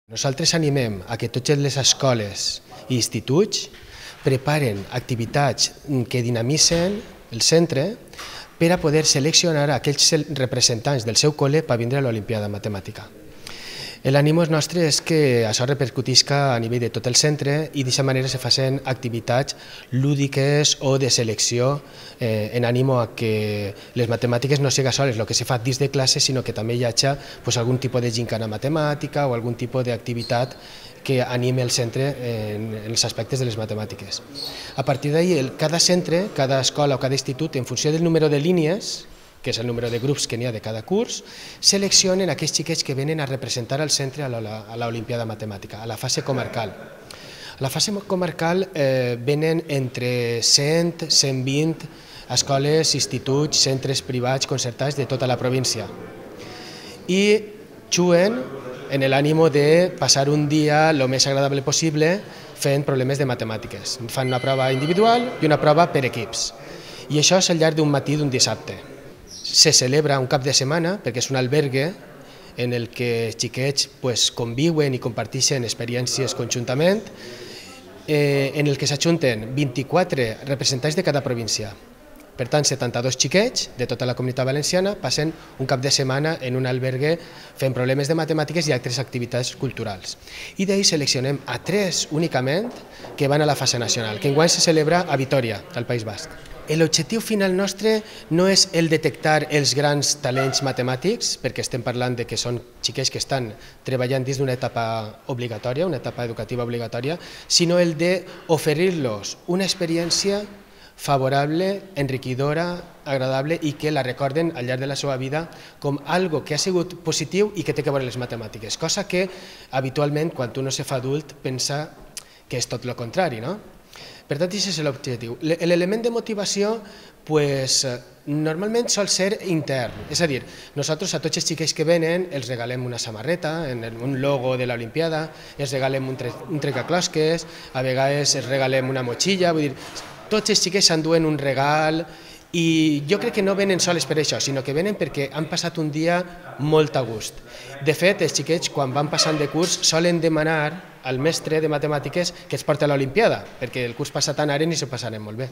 Nosaltres animem a que totes les escoles i instituts preparen activitats que dinamitzen el centre per a poder seleccionar aquells representants del seu col·le per vindre a l'Olimpiada Matemàtica. L'ànim nostre és que això repercutisca a nivell de tot el centre i d'aquesta manera se facin activitats lúdiques o de selecció en ànim a que les matemàtiques no siguin soles el que se fa dins de classe, sinó que també hi hagi algun tipus de gincana matemàtica o algun tipus d'activitat que anime el centre en els aspectes de les matemàtiques. A partir d'ahí, cada centre, cada escola o cada institut, en funció del número de línies, que és el número de grups que n'hi ha de cada curs, seleccionen aquells xiquets que venen a representar el centre a l'Olimpiada Matemàtica, a la fase comarcal. A la fase comarcal venen entre 100 i 120 escoles, instituts, centres privats, concertats de tota la província. I juguen en l'ànim de passar un dia el més agradable possible fent problemes de matemàtiques. Fan una prova individual i una prova per equips. I això és al llarg d'un matí d'un dissabte. Se celebra un cap de setmana perquè és un albergue en el que els xiquets conviuen i comparteixen experiències conjuntament, en el que s'ajunten 24 representants de cada província. Per tant, 72 xiquets de tota la Comunitat Valenciana passen un cap de setmana en un albergue fent problemes de matemàtiques i altres activitats culturals. I d'ahir seleccionem a 3 únicament que van a la fase nacional, que enguany se celebra a Vitoria, al País Basc. L'objectiu final nostre no és el detectar els grans talents matemàtics, perquè estem parlant de que són xiquets que estan treballant dins d'una etapa obligatòria, una etapa educativa obligatòria, sinó el d'oferir-los una experiència favorable, enriquidora, agradable i que la recorden al llarg de la seva vida com algo que ha sigut positiu i que té que veure les matemàtiques, cosa que habitualment quan un no se fa adult pensa que és tot el contrari, no? Per tant, aquest és l'objectiu. L'element de motivació normalment sol ser intern, és a dir, nosaltres a tots els xiquets que venen els regalem una samarreta, un logo de l'Olimpiada, els regalem un trencaclosques, a vegades els regalem una motxilla, vull dir, tots els xiquets s'enduen un regal i jo crec que no venen sols per això, sinó que venen perquè han passat un dia molt a gust. De fet, els xiquets quan van passant de curs solen demanar al mestre de matemàtiques que els porti a l'Olimpiada, perquè el curs passat anaren i s'ho passaren molt bé.